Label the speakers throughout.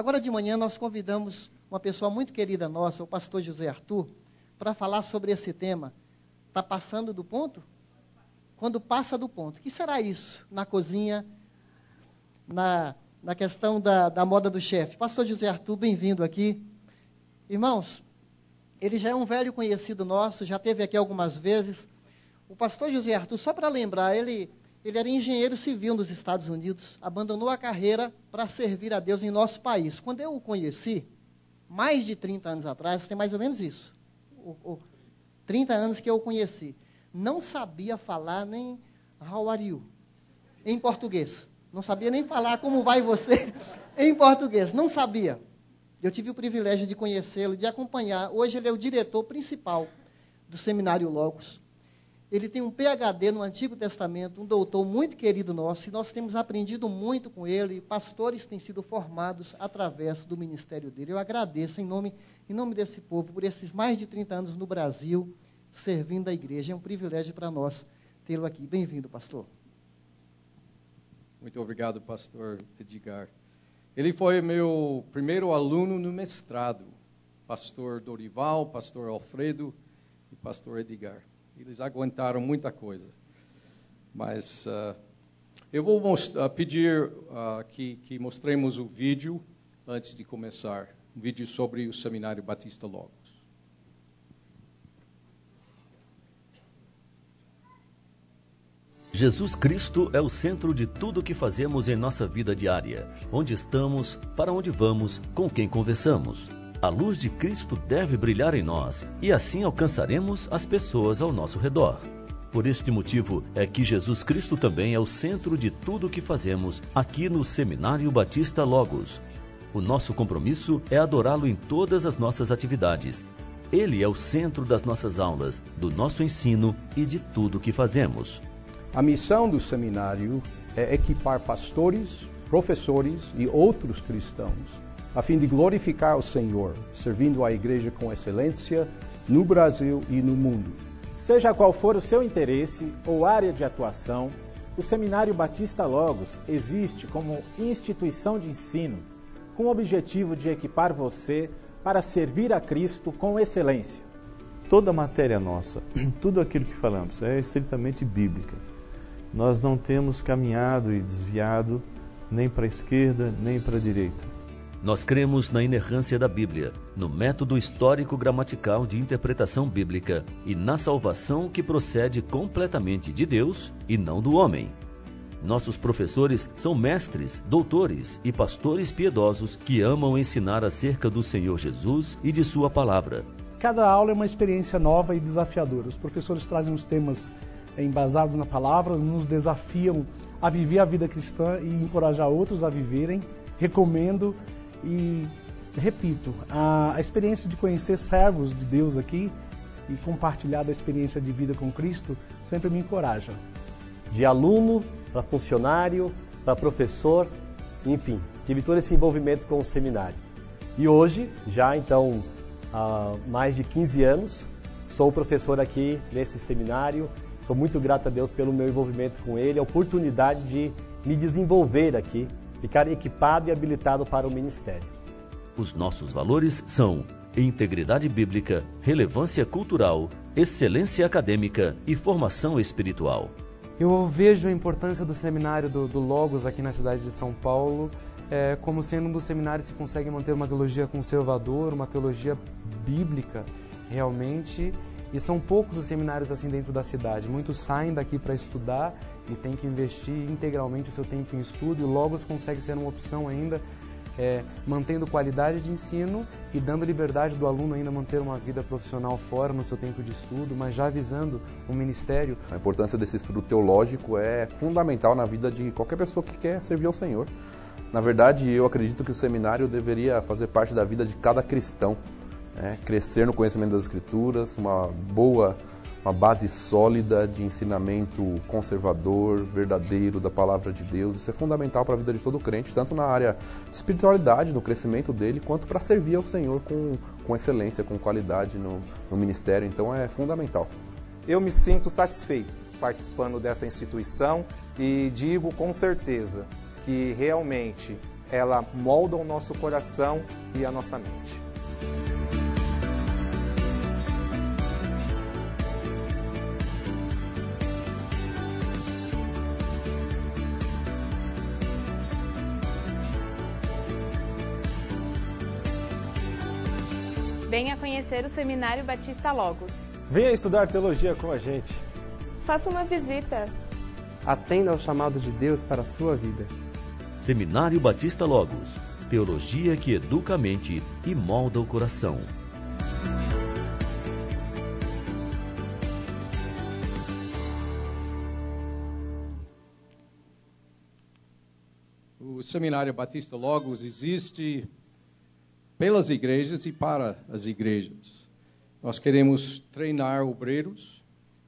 Speaker 1: Agora de manhã nós convidamos uma pessoa muito querida nossa, o pastor José Arthur, para falar sobre esse tema. Está passando do ponto? Quando passa do ponto. O que será isso na cozinha, na questão da moda do chefe? Pastor José Arthur, bem-vindo aqui. Irmãos, ele já é um velho conhecido nosso, já esteve aqui algumas vezes. O pastor José Arthur, só para lembrar, ele era engenheiro civil nos Estados Unidos, abandonou a carreira para servir a Deus em nosso país. Quando eu o conheci, mais de 30 anos atrás, tem mais ou menos isso, 30 anos que eu o conheci, não sabia falar nem how are you em português. Não sabia nem falar como vai você em português, não sabia. Eu tive o privilégio de conhecê-lo, de acompanhar. Hoje ele é o diretor principal do Seminário Logos. Ele tem um PhD no Antigo Testamento, um doutor muito querido nosso, e nós temos aprendido muito com ele. Pastores têm sido formados através do ministério dele. Eu agradeço em nome desse povo por esses mais de 30 anos no Brasil, servindo a igreja. É um privilégio para nós tê-lo aqui. Bem-vindo, pastor.
Speaker 2: Muito obrigado, pastor Edgar. Ele foi meu primeiro aluno no mestrado, pastor Dorival, pastor Alfredo e pastor Edgar. Eles aguentaram muita coisa. Mas eu vou pedir que mostremos o vídeo antes de começar. Um vídeo sobre o Seminário Batista Logos.
Speaker 3: Jesus Cristo é o centro de tudo o que fazemos em nossa vida diária. Onde estamos, para onde vamos, com quem conversamos. A luz de Cristo deve brilhar em nós e assim alcançaremos as pessoas ao nosso redor. Por este motivo é que Jesus Cristo também é o centro de tudo o que fazemos aqui no Seminário Batista Logos. O nosso compromisso é adorá-lo em todas as nossas atividades. Ele é o centro das nossas aulas, do nosso ensino e de tudo o que fazemos.
Speaker 4: A missão do seminário é equipar pastores, professores e outros cristãos a fim de glorificar o Senhor, servindo a igreja com excelência no Brasil e no mundo.
Speaker 5: Seja qual for o seu interesse ou área de atuação, o Seminário Batista Logos existe como instituição de ensino, com o objetivo de equipar você para servir a Cristo com excelência.
Speaker 6: Toda a matéria nossa, tudo aquilo que falamos, é estritamente bíblica. Nós não temos caminhado e desviado nem para a esquerda, nem para a direita.
Speaker 3: Nós cremos na inerrância da Bíblia, no método histórico-gramatical de interpretação bíblica e na salvação que procede completamente de Deus e não do homem. Nossos professores são mestres, doutores e pastores piedosos que amam ensinar acerca do Senhor Jesus e de sua palavra.
Speaker 7: Cada aula é uma experiência nova e desafiadora. Os professores trazem os temas embasados na palavra, nos desafiam a viver a vida cristã e encorajar outros a viverem. Recomendo e repito, a experiência de conhecer servos de Deus aqui e compartilhar da experiência de vida com Cristo sempre me encoraja.
Speaker 8: De aluno para funcionário, para professor, enfim, tive todo esse envolvimento com o seminário. E hoje, já então há mais de 15 anos, sou professor aqui nesse seminário. Sou muito grato a Deus pelo meu envolvimento com ele, a oportunidade de me desenvolver aqui, ficar equipado e habilitado para o ministério.
Speaker 3: Os nossos valores são integridade bíblica, relevância cultural, excelência acadêmica e formação espiritual.
Speaker 9: Eu vejo a importância do seminário do Logos aqui na cidade de São Paulo como sendo um dos seminários que consegue manter uma teologia conservadora, uma teologia bíblica realmente. E são poucos os seminários assim dentro da cidade. Muitos saem daqui para estudar e tem que investir integralmente o seu tempo em estudo. E o Logos consegue ser uma opção ainda, mantendo qualidade de ensino e dando liberdade do aluno ainda manter uma vida profissional fora no seu tempo de estudo, mas já visando o ministério.
Speaker 10: A importância desse estudo teológico é fundamental na vida de qualquer pessoa que quer servir ao Senhor. Na verdade, eu acredito que o seminário deveria fazer parte da vida de cada cristão. Crescer no conhecimento das Escrituras, uma base sólida de ensinamento conservador, verdadeiro da palavra de Deus. Isso é fundamental para a vida de todo crente, tanto na área de espiritualidade, no crescimento dele, quanto para servir ao Senhor com excelência, com qualidade no ministério. Então é fundamental.
Speaker 11: Eu me sinto satisfeito participando dessa instituição e digo com certeza que realmente ela molda o nosso coração e a nossa mente.
Speaker 12: Venha conhecer o Seminário Batista Logos.
Speaker 13: Venha estudar teologia com a gente.
Speaker 12: Faça uma visita.
Speaker 9: Atenda ao chamado de Deus para a sua vida.
Speaker 3: Seminário Batista Logos. Teologia que educa a mente e molda o coração.
Speaker 2: O Seminário Batista Logos existe pelas igrejas e para as igrejas. Nós queremos treinar obreiros.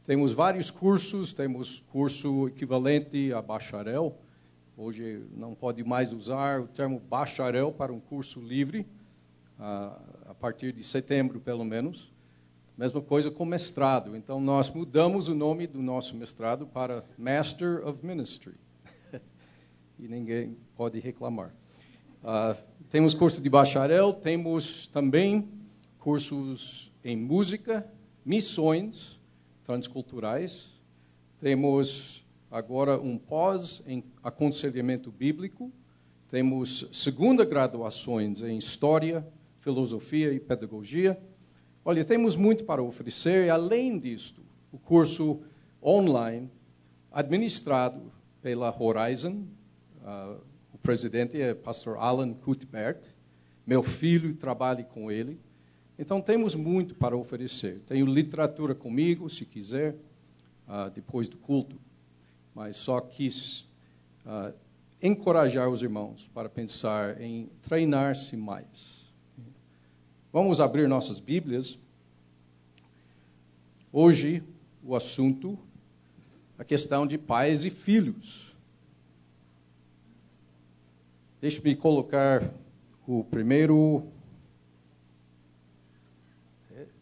Speaker 2: Temos vários cursos, temos curso equivalente a bacharel. Hoje não pode mais usar o termo bacharel para um curso livre, a partir de setembro, pelo menos. Mesma coisa com mestrado. Então, nós mudamos o nome do nosso mestrado para Master of Ministry. E ninguém pode reclamar. Temos curso de bacharel, temos também cursos em música, missões transculturais. Temos agora um pós em aconselhamento bíblico. Temos segunda graduações em história, filosofia e pedagogia. Olha, temos muito para oferecer. E, além disto, o curso online administrado pela Horizon. O presidente é pastor Alan Cuthbert. Meu filho trabalha com ele. Então, temos muito para oferecer. Tenho literatura comigo, se quiser, depois do culto. Mas só quis encorajar os irmãos para pensar em treinar-se mais. Vamos abrir nossas Bíblias. Hoje, o assunto, a questão de pais e filhos. Deixe-me colocar o primeiro...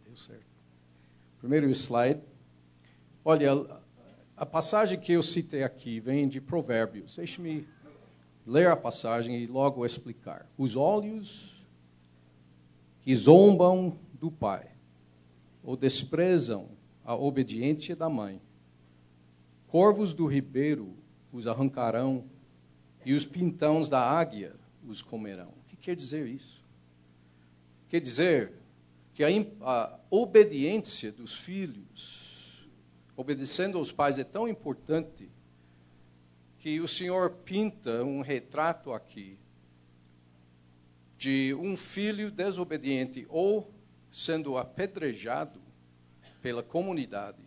Speaker 2: Deu certo. Primeiro slide. Olha, a passagem que eu citei aqui vem de Provérbios. Deixe-me ler a passagem e logo explicar. Os olhos que zombam do pai ou desprezam a obediência da mãe, corvos do ribeiro os arrancarão e os pintões da águia os comerão. O que quer dizer isso? Quer dizer que a obediência dos filhos, obedecendo aos pais, é tão importante que o Senhor pinta um retrato aqui de um filho desobediente ou sendo apedrejado pela comunidade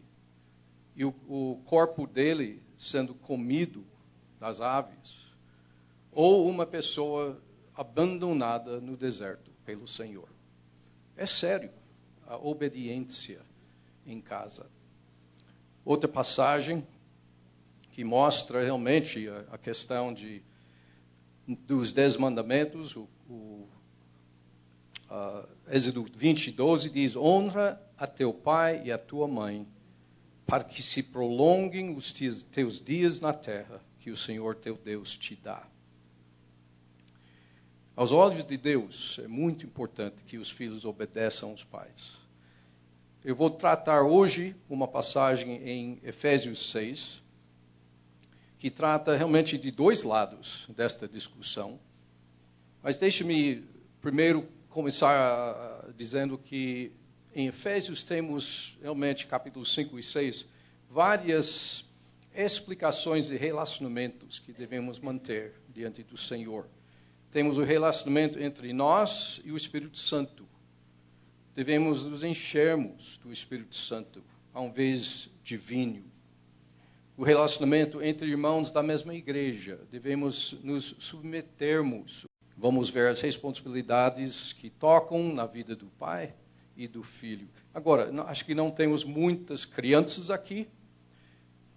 Speaker 2: e o corpo dele sendo comido das aves, ou uma pessoa abandonada no deserto pelo Senhor. É sério a obediência em casa. Outra passagem que mostra realmente a questão dos 10 mandamentos, Êxodo 20:12 diz: honra a teu pai e a tua mãe, para que se prolonguem os teus dias na terra que o Senhor teu Deus te dá. Aos olhos de Deus, é muito importante que os filhos obedeçam aos pais. Eu vou tratar hoje uma passagem em Efésios 6, que trata realmente de dois lados desta discussão. Mas deixe-me primeiro começar dizendo que em Efésios temos realmente, capítulos 5 e 6, várias explicações de relacionamentos que devemos manter diante do Senhor. Temos o relacionamento entre nós e o Espírito Santo. Devemos nos enchermos do Espírito Santo, ao invés de vinho. O relacionamento entre irmãos da mesma igreja. Devemos nos submetermos. Vamos ver as responsabilidades que tocam na vida do pai e do filho. Agora, acho que não temos muitas crianças aqui.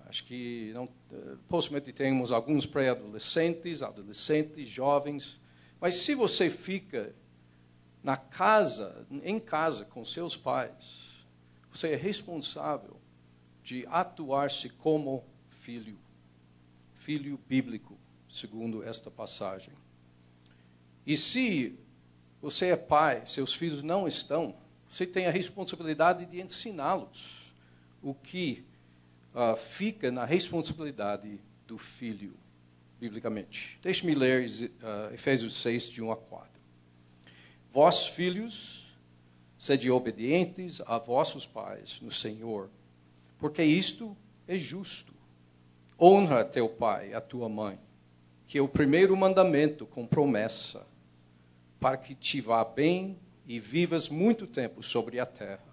Speaker 2: Acho que possivelmente temos alguns pré-adolescentes, adolescentes, jovens. Mas se você fica em casa com seus pais, você é responsável de atuar-se como filho bíblico, segundo esta passagem. E se você é pai, seus filhos não estão, você tem a responsabilidade de ensiná-los o que fica na responsabilidade do filho, biblicamente. Deixe-me ler Efésios 6, de 1 a 4. Vós, filhos, sede obedientes a vossos pais no Senhor, porque isto é justo. Honra teu pai e a tua mãe, que é o primeiro mandamento com promessa, para que te vá bem e vivas muito tempo sobre a terra.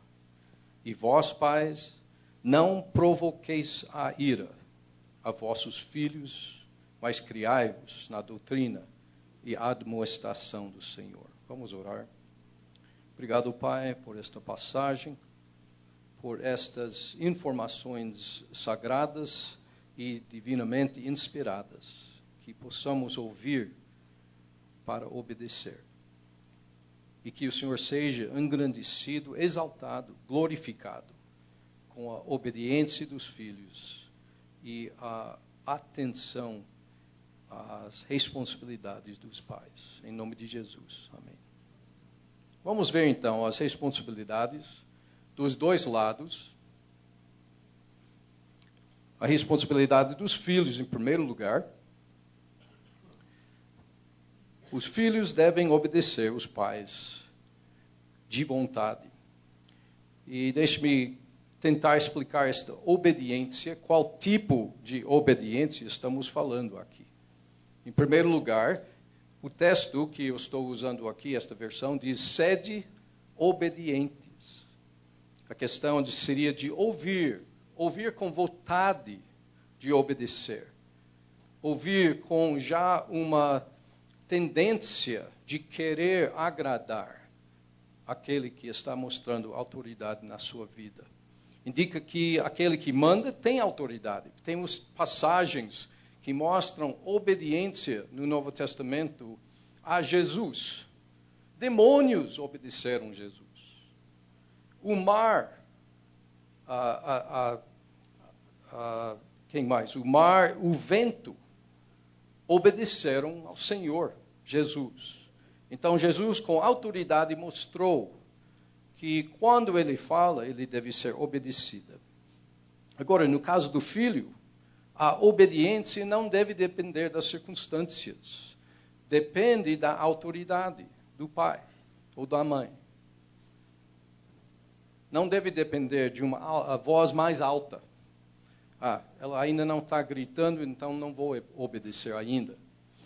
Speaker 2: E vós, pais, não provoqueis a ira a vossos filhos, mas criai-vos na doutrina e admoestação do Senhor. Vamos orar. Obrigado, Pai, por esta passagem, por estas informações sagradas e divinamente inspiradas, que possamos ouvir para obedecer. E que o Senhor seja engrandecido, exaltado, glorificado com a obediência dos filhos e a atenção às responsabilidades dos pais. Em nome de Jesus. Amém. Vamos ver então as responsabilidades dos dois lados. A responsabilidade dos filhos, em primeiro lugar. Os filhos devem obedecer os pais de vontade. E deixe-me tentar explicar esta obediência, qual tipo de obediência estamos falando aqui. Em primeiro lugar, o texto que eu estou usando aqui, esta versão, diz: sede obedientes. A questão seria de ouvir com vontade de obedecer. Ouvir com já uma tendência de querer agradar aquele que está mostrando autoridade na sua vida. Indica que aquele que manda tem autoridade. Temos passagens que mostram obediência no Novo Testamento a Jesus. Demônios obedeceram Jesus. O mar, quem mais? O mar, o vento, obedeceram ao Senhor Jesus. Então Jesus, com autoridade, mostrou que quando ele fala, ele deve ser obedecida. Agora, no caso do filho, a obediência não deve depender das circunstâncias. Depende da autoridade do pai ou da mãe. Não deve depender de uma voz mais alta. Ela ainda não está gritando, então não vou obedecer ainda.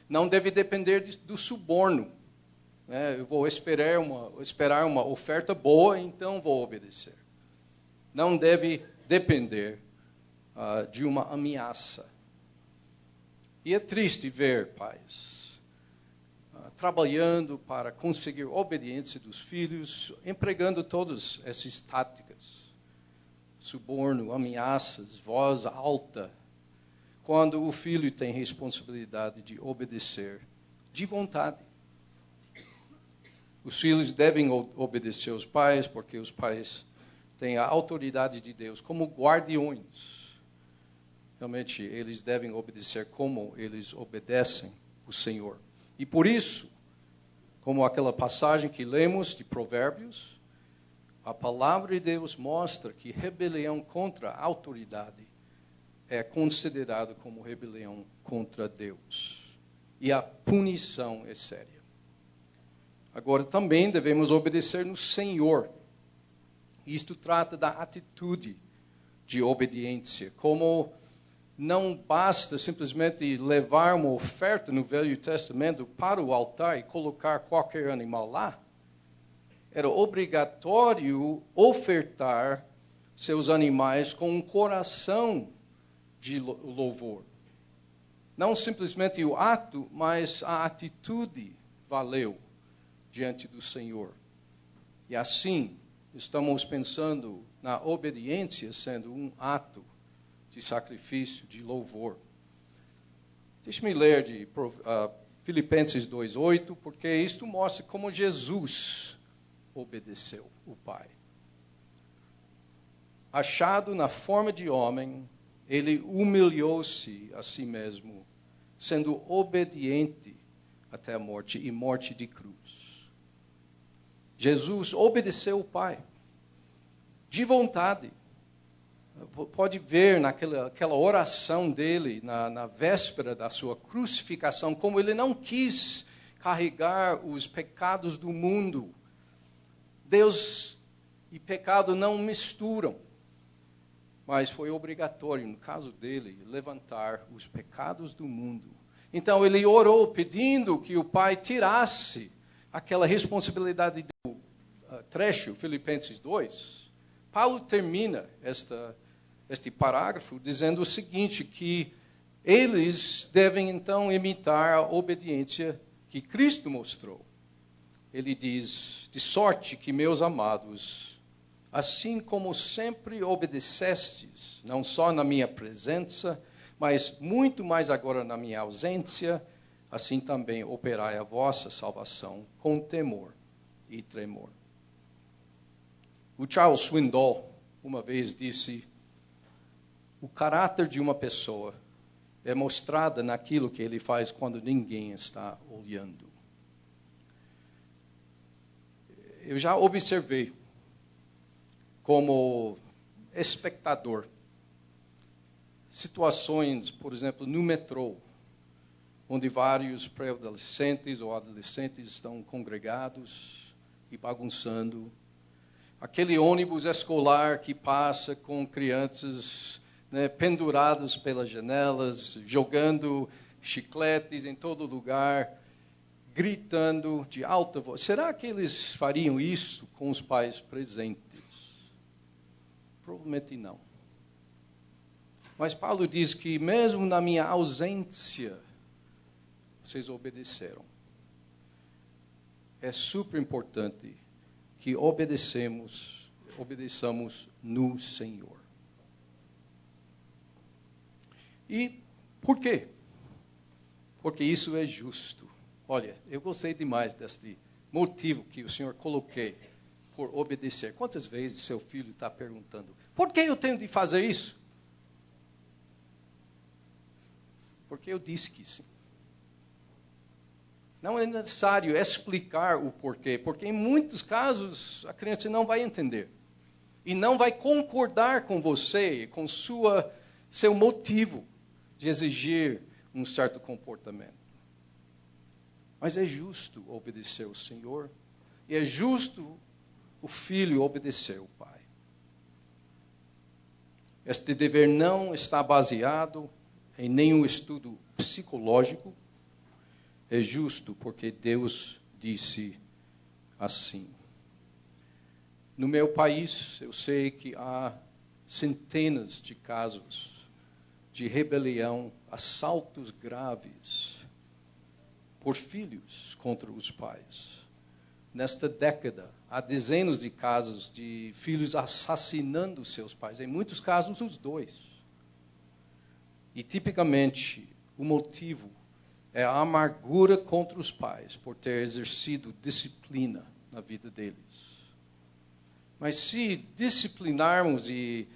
Speaker 2: Não deve depender do suborno. Eu vou esperar uma oferta boa, então vou obedecer. Não deve depender de uma ameaça. E é triste ver pais trabalhando para conseguir obediência dos filhos, empregando todas essas táticas. Suborno, ameaças, voz alta, quando o filho tem responsabilidade de obedecer de vontade. Os filhos devem obedecer aos pais, porque os pais têm a autoridade de Deus como guardiões. Realmente, eles devem obedecer como eles obedecem o Senhor. E por isso, como aquela passagem que lemos de Provérbios, a palavra de Deus mostra que rebelião contra a autoridade é considerado como rebelião contra Deus. E a punição é séria. Agora, também devemos obedecer no Senhor. Isto trata da atitude de obediência. Como não basta simplesmente levar uma oferta no Velho Testamento para o altar e colocar qualquer animal lá. Era obrigatório ofertar seus animais com um coração de louvor. Não simplesmente o ato, mas a atitude valeu diante do Senhor. E assim, estamos pensando na obediência sendo um ato de sacrifício, de louvor. Deixe-me ler de Filipenses 2:8, porque isto mostra como Jesus obedeceu o Pai. Achado na forma de homem, ele humilhou-se a si mesmo, sendo obediente até a morte, e morte de cruz. Jesus obedeceu o Pai, de vontade. Pode ver naquela oração dele, na véspera da sua crucificação, como ele não quis carregar os pecados do mundo. Deus e pecado não misturam, mas foi obrigatório, no caso dele, levantar os pecados do mundo. Então ele orou pedindo que o Pai tirasse aquela responsabilidade do trecho, Filipenses 2. Paulo termina este parágrafo dizendo o seguinte, que eles devem então imitar a obediência que Cristo mostrou. Ele diz, de sorte que, meus amados, assim como sempre obedecestes, não só na minha presença, mas muito mais agora na minha ausência, assim também operai a vossa salvação com temor e tremor. O Charles Swindoll uma vez disse, o caráter de uma pessoa é mostrado naquilo que ele faz quando ninguém está olhando. Eu já observei, como espectador, situações, por exemplo, no metrô, onde vários pré-adolescentes ou adolescentes estão congregados e bagunçando. Aquele ônibus escolar que passa com crianças, né, pendurados pelas janelas, jogando chicletes em todo lugar, gritando de alta voz. Será que eles fariam isso com os pais presentes? Provavelmente não. Mas Paulo diz que mesmo na minha ausência, vocês obedeceram. É super importante que obedeçamos no Senhor. E por quê? Porque isso é justo. Olha, eu gostei demais deste motivo que o Senhor coloquei por obedecer. Quantas vezes seu filho está perguntando, por que eu tenho de fazer isso? Porque eu disse que sim. Não é necessário explicar o porquê, porque em muitos casos a criança não vai entender. E não vai concordar com você, com seu motivo de exigir um certo comportamento. Mas é justo obedecer ao Senhor. E é justo o filho obedecer ao pai. Este dever não está baseado em nenhum estudo psicológico. É justo porque Deus disse assim. No meu país, eu sei que há centenas de casos de rebelião, assaltos graves por filhos contra os pais. Nesta década, há dezenas de casos de filhos assassinando seus pais. Em muitos casos, os dois. E, tipicamente, o motivo é a amargura contra os pais por ter exercido disciplina na vida deles. Mas se disciplinarmos e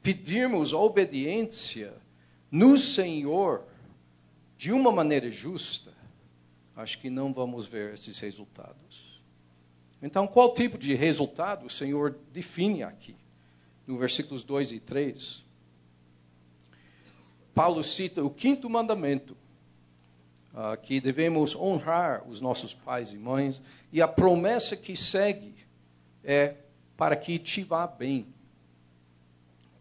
Speaker 2: pedirmos obediência no Senhor de uma maneira justa, acho que não vamos ver esses resultados. Então, qual tipo de resultado o Senhor define aqui? No versículos 2 e 3, Paulo cita o 5º mandamento, que devemos honrar os nossos pais e mães, e a promessa que segue é para que te vá bem.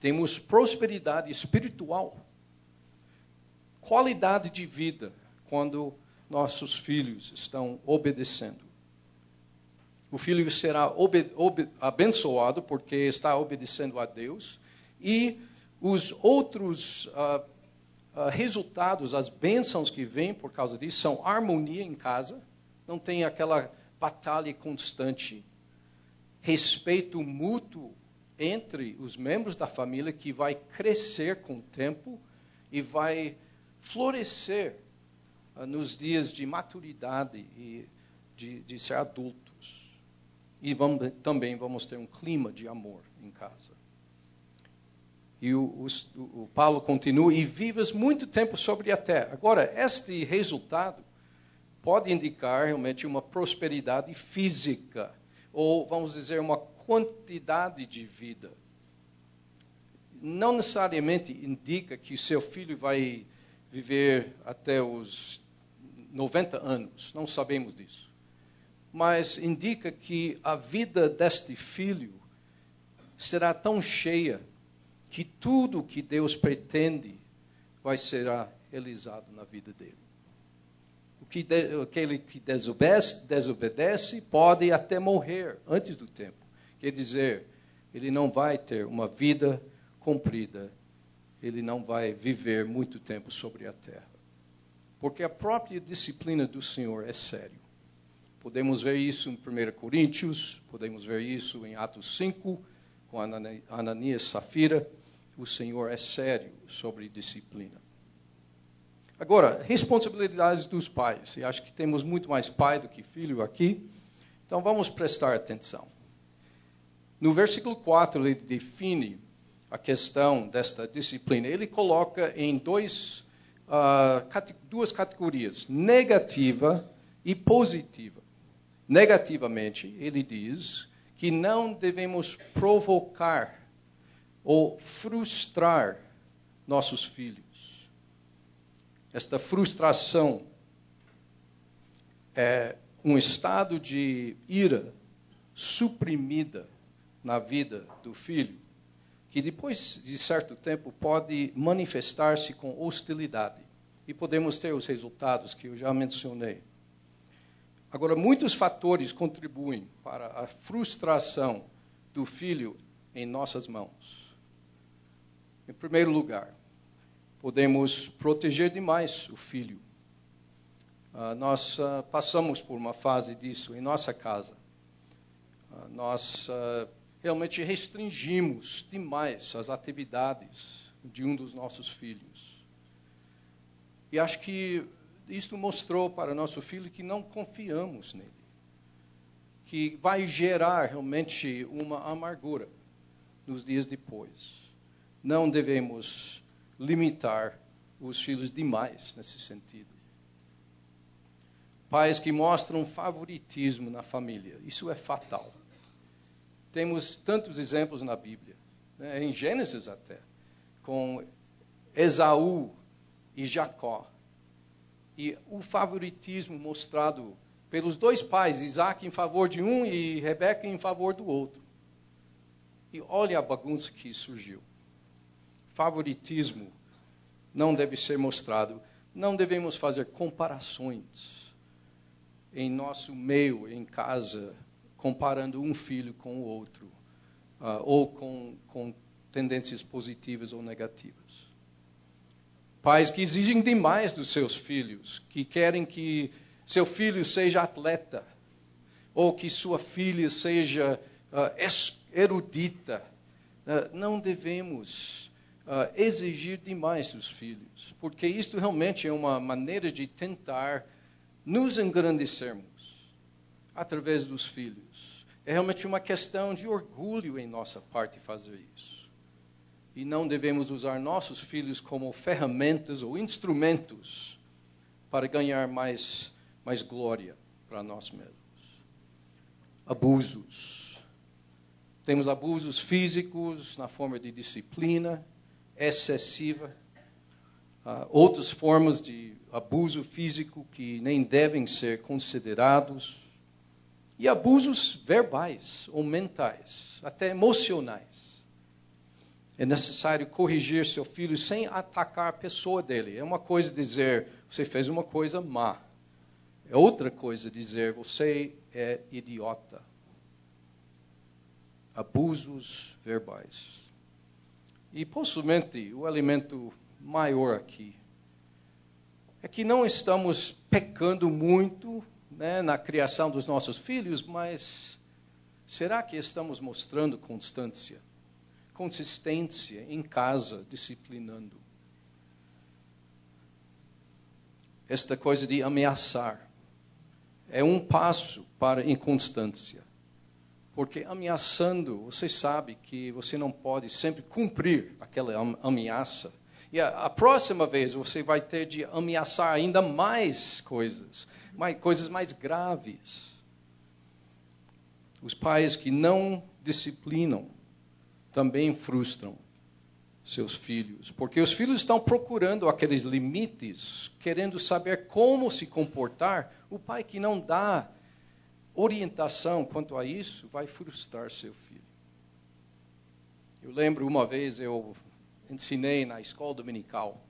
Speaker 2: Temos prosperidade espiritual, qualidade de vida, quando nossos filhos estão obedecendo. O filho será abençoado porque está obedecendo a Deus, e os outros resultados, as bênçãos que vêm por causa disso, são harmonia em casa, não tem aquela batalha constante, respeito mútuo entre os membros da família que vai crescer com o tempo e vai florescer nos dias de maturidade e de ser adultos. E também vamos ter um clima de amor em casa. E o Paulo continua, e vivas muito tempo sobre a terra. Agora, este resultado pode indicar realmente uma prosperidade física, ou vamos dizer, uma quantidade de vida. Não necessariamente indica que seu filho vai viver até os 90 anos, não sabemos disso. Mas indica que a vida deste filho será tão cheia que tudo que Deus pretende vai ser realizado na vida dele. Aquele que desobedece pode até morrer antes do tempo. Quer dizer, ele não vai ter uma vida comprida, ele não vai viver muito tempo sobre a terra. Porque a própria disciplina do Senhor é sério. Podemos ver isso em 1 Coríntios, podemos ver isso em Atos 5, com Ananias e Safira. O Senhor é sério sobre disciplina. Agora, responsabilidades dos pais. E acho que temos muito mais pai do que filho aqui. Então vamos prestar atenção. No versículo 4, ele define a questão desta disciplina. Ele coloca em duas categorias, negativa e positiva. Negativamente, ele diz que não devemos provocar ou frustrar nossos filhos. Esta frustração é um estado de ira suprimida na vida do filho, que depois de certo tempo pode manifestar-se com hostilidade. E podemos ter os resultados que eu já mencionei. Agora, muitos fatores contribuem para a frustração do filho em nossas mãos. Em primeiro lugar, podemos proteger demais o filho. Nós passamos por uma fase disso em nossa casa. Nós realmente restringimos demais as atividades de um dos nossos filhos. E acho que isso mostrou para nosso filho que não confiamos nele. Que vai gerar realmente uma amargura nos dias depois. Não devemos limitar os filhos demais nesse sentido. Pais que mostram favoritismo na família, isso é fatal. Temos tantos exemplos na Bíblia, né, em Gênesis até, com Esaú e Jacó. E o favoritismo mostrado pelos dois pais, Isaac em favor de um e Rebeca em favor do outro. E olha a bagunça que surgiu. Favoritismo não deve ser mostrado. Não devemos fazer comparações em nosso meio, em casa, comparando um filho com o outro, ou com tendências positivas ou negativas. Pais que exigem demais dos seus filhos, que querem que seu filho seja atleta, ou que sua filha seja erudita. Não devemos exigir demais dos filhos, porque isto realmente é uma maneira de tentar nos engrandecermos através dos filhos. É realmente uma questão de orgulho em nossa parte fazer isso. E não devemos usar nossos filhos como ferramentas ou instrumentos para ganhar mais glória para nós mesmos. Abusos. Temos abusos físicos na forma de disciplina excessiva. Outras formas de abuso físico que nem devem ser considerados. E abusos verbais ou mentais, até emocionais. É necessário corrigir seu filho sem atacar a pessoa dele. É uma coisa dizer, você fez uma coisa má. É outra coisa dizer, você é idiota. Abusos verbais. E possivelmente o elemento maior aqui é que não estamos pecando muito, né, na criação dos nossos filhos, mas será que estamos mostrando consistência em casa, disciplinando? Esta coisa de ameaçar é um passo para inconstância. Porque ameaçando, você sabe que você não pode sempre cumprir aquela ameaça. E a próxima vez você vai ter de ameaçar ainda mais coisas mais graves. Os pais que não disciplinam também frustram seus filhos, porque os filhos estão procurando aqueles limites, querendo saber como se comportar. O pai que não dá orientação quanto a isso vai frustrar seu filho. Eu lembro uma vez eu ensinei na escola dominical.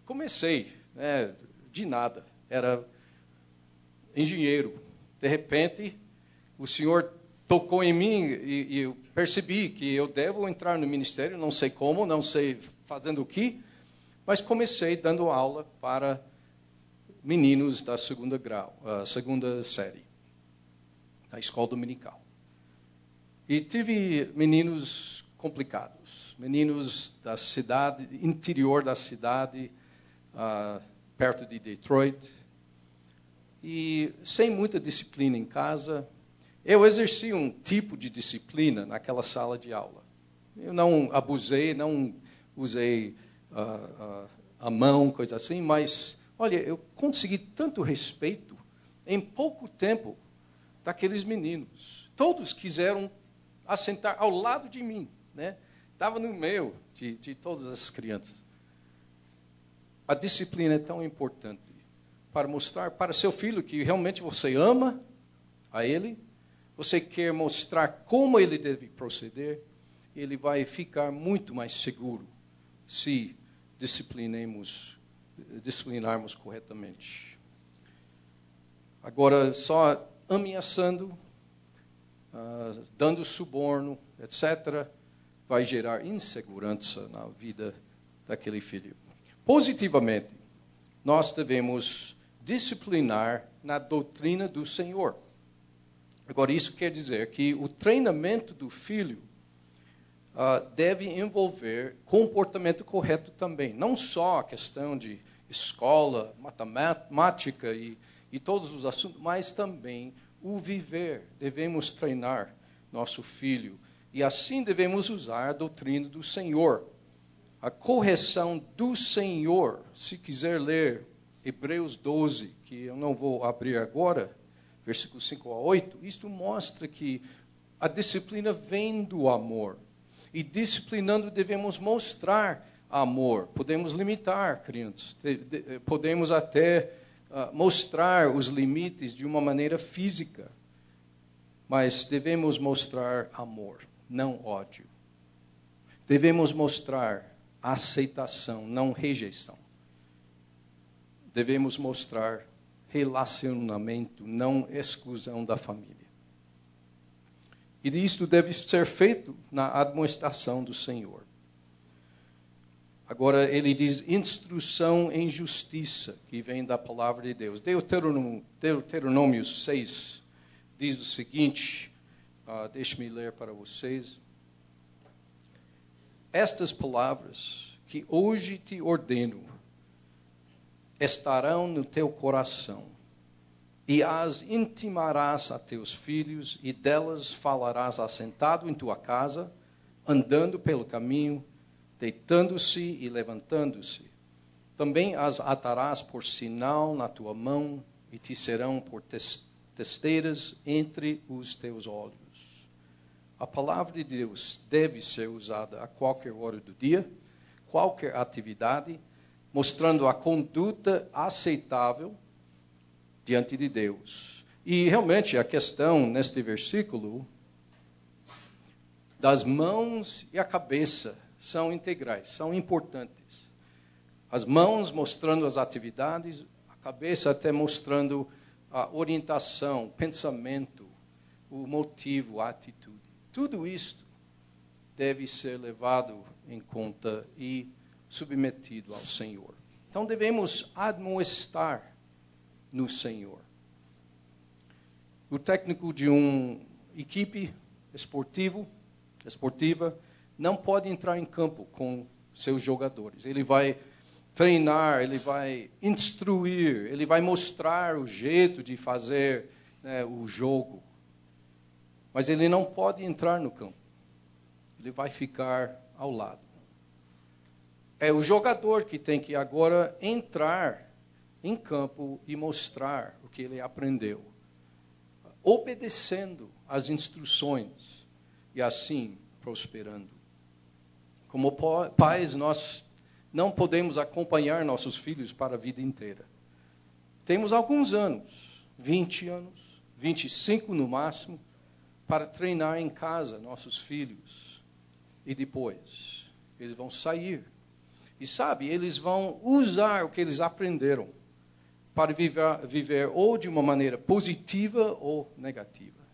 Speaker 2: Comecei, de nada, era engenheiro. De repente, o Senhor tocou em mim e eu percebi que eu devo entrar no ministério, não sei como, não sei fazendo o que, mas comecei dando aula para meninos da segunda série, da escola dominical. E tive meninos complicados, meninos da cidade, interior da cidade, perto de Detroit, e sem muita disciplina em casa. Eu exerci um tipo de disciplina naquela sala de aula. Eu não abusei, não usei a mão, coisa assim, mas, olha, eu consegui tanto respeito em pouco tempo daqueles meninos. Todos quiseram assentar ao lado de mim, né? Estava no meio de todas as crianças. A disciplina é tão importante para mostrar para seu filho que realmente você ama a ele, você quer mostrar como ele deve proceder, ele vai ficar muito mais seguro se disciplinarmos corretamente. Agora, só ameaçando, dando suborno, etc., vai gerar insegurança na vida daquele filho. Positivamente, nós devemos disciplinar na doutrina do Senhor. Agora, isso quer dizer que o treinamento do filho deve envolver comportamento correto também. Não só a questão de escola, matemática e todos os assuntos, mas também o viver. Devemos treinar nosso filho. E assim devemos usar a doutrina do Senhor. A correção do Senhor, se quiser ler Hebreus 12, que eu não vou abrir agora, versículos 5 a 8, isto mostra que a disciplina vem do amor. E disciplinando devemos mostrar amor. Podemos limitar crianças, podemos até mostrar os limites de uma maneira física. Mas devemos mostrar amor, não ódio. Devemos mostrar aceitação, não rejeição. Devemos mostrar relacionamento, não exclusão da família. E isto deve ser feito na administração do Senhor. Agora, ele diz instrução em justiça, que vem da palavra de Deus. Deuteronômio 6 diz o seguinte, deixe-me ler para vocês. Estas palavras que hoje te ordeno estarão no teu coração, e as intimarás a teus filhos, e delas falarás assentado em tua casa, andando pelo caminho, deitando-se e levantando-se. Também as atarás por sinal na tua mão, e te serão por testeiras entre os teus olhos. A palavra de Deus deve ser usada a qualquer hora do dia, qualquer atividade, mostrando a conduta aceitável diante de Deus. E realmente a questão neste versículo das mãos e a cabeça são integrais, são importantes. As mãos mostrando as atividades, a cabeça até mostrando a orientação, pensamento, o motivo, a atitude. Tudo isto deve ser levado em conta e submetido ao Senhor. Então devemos admoestar no Senhor. O técnico de uma equipe esportiva não pode entrar em campo com seus jogadores. Ele vai treinar, ele vai instruir, ele vai mostrar o jeito de fazer o jogo. Mas ele não pode entrar no campo. Ele vai ficar ao lado. É o jogador que tem que agora entrar em campo e mostrar o que ele aprendeu, obedecendo às instruções e assim prosperando. Como pais, nós não podemos acompanhar nossos filhos para a vida inteira. Temos alguns anos, 20 anos, 25 no máximo, para treinar em casa nossos filhos. E depois, eles vão sair. E sabe, eles vão usar o que eles aprenderam para viver ou de uma maneira positiva ou negativa.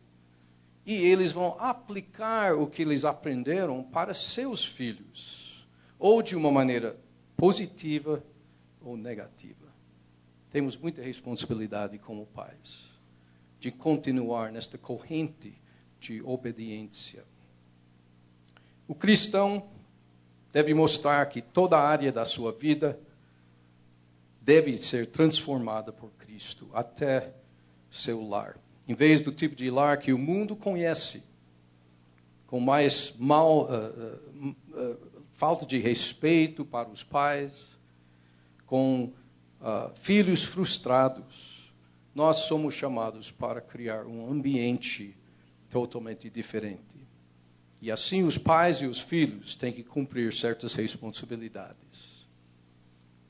Speaker 2: E eles vão aplicar o que eles aprenderam para seus filhos, ou de uma maneira positiva ou negativa. Temos muita responsabilidade como pais de continuar nesta corrente de obediência. O cristão deve mostrar que toda a área da sua vida deve ser transformada por Cristo, até seu lar. Em vez do tipo de lar que o mundo conhece, com mais falta de respeito para os pais, com filhos frustrados, nós somos chamados para criar um ambiente totalmente diferente. E assim os pais e os filhos têm que cumprir certas responsabilidades.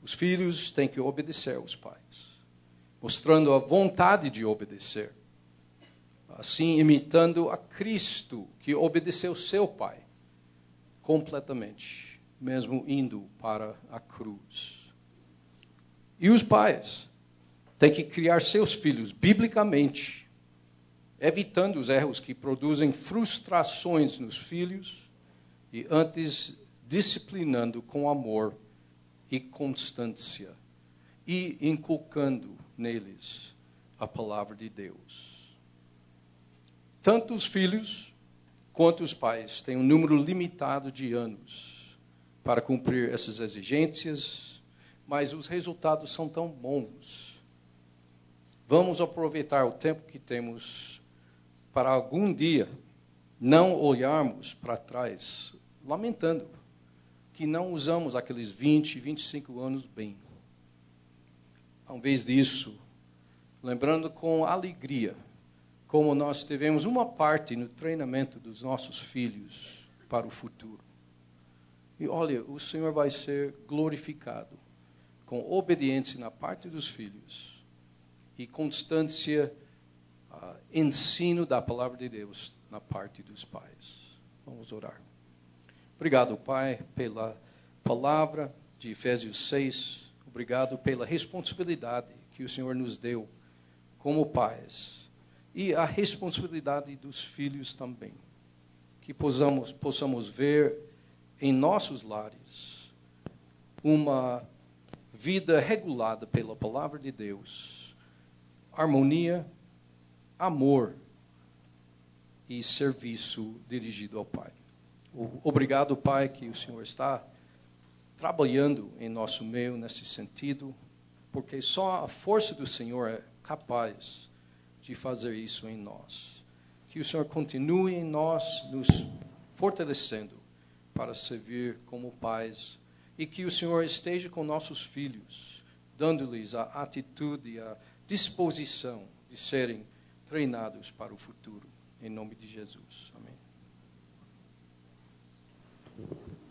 Speaker 2: Os filhos têm que obedecer aos pais, mostrando a vontade de obedecer. Assim, imitando a Cristo, que obedeceu seu Pai completamente, mesmo indo para a cruz. E os pais têm que criar seus filhos biblicamente, evitando os erros que produzem frustrações nos filhos e antes disciplinando com amor e constância e inculcando neles a palavra de Deus. Tanto os filhos quanto os pais têm um número limitado de anos para cumprir essas exigências, mas os resultados são tão bons. Vamos aproveitar o tempo que temos para algum dia não olharmos para trás, lamentando que não usamos aqueles 20, 25 anos bem. Ao invés disso, lembrando com alegria como nós tivemos uma parte no treinamento dos nossos filhos para o futuro. E olha, o Senhor vai ser glorificado com obediência na parte dos filhos e constância, ensino da palavra de Deus na parte dos pais. Vamos orar. Obrigado, Pai, pela palavra de Efésios 6. Obrigado pela responsabilidade que o Senhor nos deu como pais. E a responsabilidade dos filhos também. Que possamos ver em nossos lares uma vida regulada pela palavra de Deus. Harmonia, amor e serviço dirigido ao Pai. Obrigado, Pai, que o Senhor está trabalhando em nosso meio nesse sentido, porque só a força do Senhor é capaz de fazer isso em nós. Que o Senhor continue em nós, nos fortalecendo para servir como pais, e que o Senhor esteja com nossos filhos, dando-lhes a atitude e a disposição de serem treinados para o futuro. Em nome de Jesus. Amém.